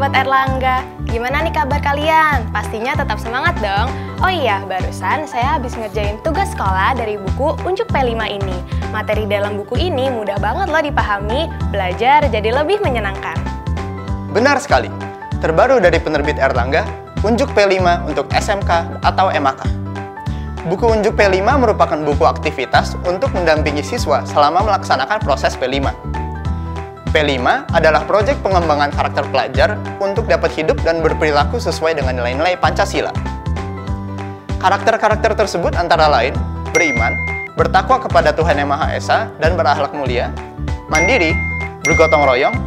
Sahabat Erlangga, gimana nih kabar kalian? Pastinya tetap semangat dong. Oh iya, barusan saya habis ngerjain tugas sekolah dari buku Unjuk P5 ini. Materi dalam buku ini mudah banget loh dipahami, belajar jadi lebih menyenangkan. Benar sekali. Terbaru dari penerbit Erlangga, Unjuk P5 untuk SMK atau MAK. Buku Unjuk P5 merupakan buku aktivitas untuk mendampingi siswa selama melaksanakan proses P5. P5 adalah proyek pengembangan karakter pelajar untuk dapat hidup dan berperilaku sesuai dengan nilai-nilai Pancasila. Karakter-karakter tersebut antara lain beriman, bertakwa kepada Tuhan Yang Maha Esa dan berakhlak mulia, mandiri, bergotong royong,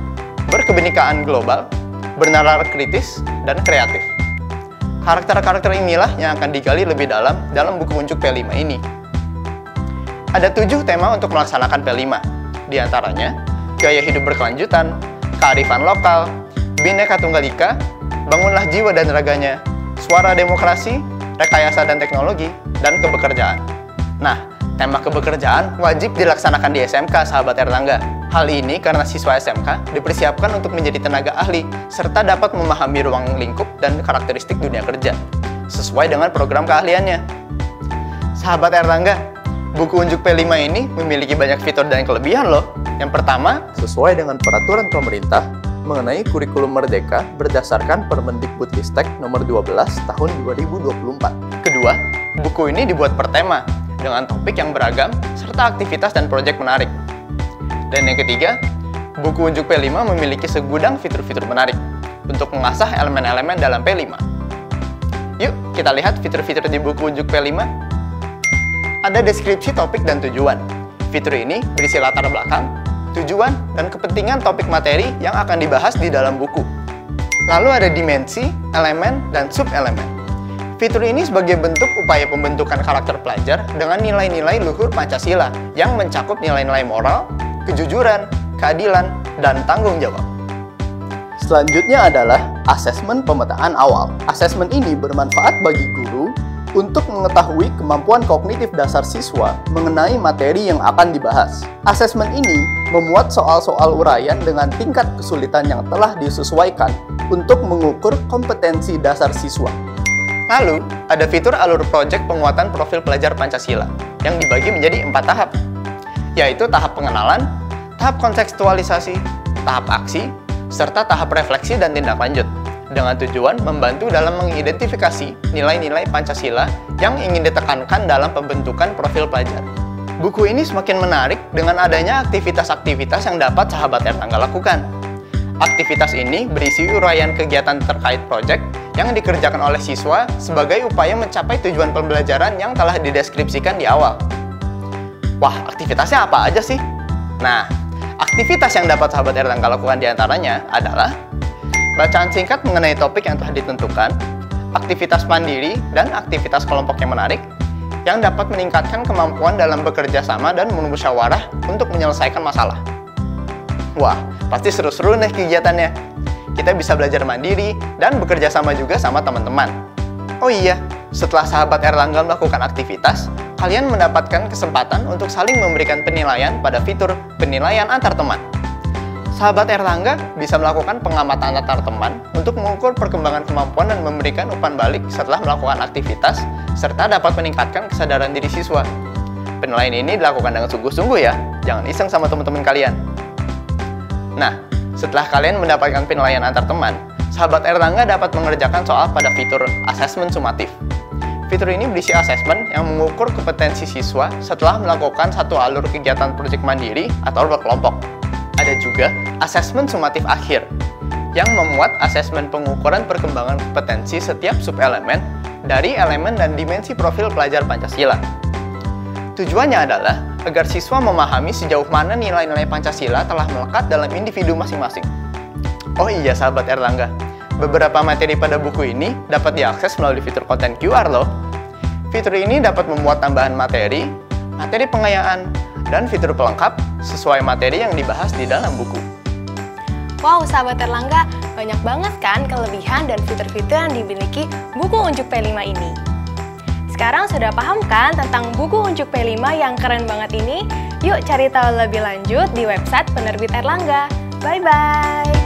berkebinekaan global, bernalar kritis, dan kreatif. Karakter-karakter inilah yang akan digali lebih dalam buku Unjuk P5 ini. Ada 7 tema untuk melaksanakan P5, di antaranya gaya hidup berkelanjutan, kearifan lokal, Bhinneka Tunggal Ika, bangunlah jiwa dan raganya, suara demokrasi, rekayasa dan teknologi, dan kebekerjaan. Nah, tema kebekerjaan wajib dilaksanakan di SMK, sahabat Erlangga. Hal ini karena siswa SMK dipersiapkan untuk menjadi tenaga ahli, serta dapat memahami ruang lingkup dan karakteristik dunia kerja, sesuai dengan program keahliannya. Sahabat Erlangga, buku Unjuk P5 ini memiliki banyak fitur dan kelebihan loh. Yang pertama, sesuai dengan peraturan pemerintah mengenai kurikulum merdeka berdasarkan Permendikbudristek nomor 12 tahun 2024. Kedua, buku ini dibuat per tema dengan topik yang beragam serta aktivitas dan proyek menarik. Dan yang ketiga, buku Unjuk P5 memiliki segudang fitur-fitur menarik untuk mengasah elemen-elemen dalam P5. Yuk, kita lihat fitur-fitur di buku Unjuk P5. Ada deskripsi topik dan tujuan. Fitur ini berisi latar belakang, tujuan, dan kepentingan topik materi yang akan dibahas di dalam buku. Lalu ada dimensi, elemen, dan sub-elemen. Fitur ini sebagai bentuk upaya pembentukan karakter pelajar dengan nilai-nilai luhur Pancasila yang mencakup nilai-nilai moral, kejujuran, keadilan, dan tanggung jawab. Selanjutnya adalah asesmen pemetaan awal. Asesmen ini bermanfaat bagi guru untuk mengetahui kemampuan kognitif dasar siswa mengenai materi yang akan dibahas. Asesmen ini memuat soal-soal uraian dengan tingkat kesulitan yang telah disesuaikan untuk mengukur kompetensi dasar siswa. Lalu, ada fitur alur proyek penguatan profil pelajar Pancasila yang dibagi menjadi 4 tahap, yaitu tahap pengenalan, tahap kontekstualisasi, tahap aksi, serta tahap refleksi dan tindak lanjut, dengan tujuan membantu dalam mengidentifikasi nilai-nilai Pancasila yang ingin ditekankan dalam pembentukan profil pelajar. Buku ini semakin menarik dengan adanya aktivitas-aktivitas yang dapat sahabat Erlangga lakukan. Aktivitas ini berisi uraian kegiatan terkait proyek yang dikerjakan oleh siswa sebagai upaya mencapai tujuan pembelajaran yang telah dideskripsikan di awal. Wah, aktivitasnya apa aja sih? Nah, aktivitas yang dapat sahabat Erlangga lakukan diantaranya adalah bacaan singkat mengenai topik yang telah ditentukan, aktivitas mandiri, dan aktivitas kelompok yang menarik, yang dapat meningkatkan kemampuan dalam bekerja sama dan bermusyawarah untuk menyelesaikan masalah. Wah, pasti seru-seru nih kegiatannya. Kita bisa belajar mandiri dan bekerja sama juga sama teman-teman. Oh iya, setelah sahabat Erlangga melakukan aktivitas, kalian mendapatkan kesempatan untuk saling memberikan penilaian pada fitur penilaian antar teman. Sahabat Erlangga bisa melakukan pengamatan antar teman untuk mengukur perkembangan kemampuan dan memberikan umpan balik setelah melakukan aktivitas, serta dapat meningkatkan kesadaran diri siswa. Penilaian ini dilakukan dengan sungguh-sungguh ya, jangan iseng sama teman-teman kalian. Nah, setelah kalian mendapatkan penilaian antar teman, sahabat Erlangga dapat mengerjakan soal pada fitur asesmen sumatif. Fitur ini berisi asesmen yang mengukur kompetensi siswa setelah melakukan satu alur kegiatan proyek mandiri atau berkelompok. Ada juga asesmen sumatif akhir, yang memuat asesmen pengukuran perkembangan kompetensi setiap subelemen dari elemen dan dimensi profil pelajar Pancasila. Tujuannya adalah agar siswa memahami sejauh mana nilai-nilai Pancasila telah melekat dalam individu masing-masing. Oh iya sahabat Erlangga, beberapa materi pada buku ini dapat diakses melalui fitur konten QR loh. Fitur ini dapat memuat tambahan materi, materi pengayaan, dan fitur pelengkap sesuai materi yang dibahas di dalam buku. Wow, sahabat Erlangga, banyak banget kan kelebihan dan fitur-fitur yang dimiliki buku Unjuk P5 ini. Sekarang sudah paham kan tentang buku Unjuk P5 yang keren banget ini? Yuk cari tahu lebih lanjut di website penerbit Erlangga. Bye-bye!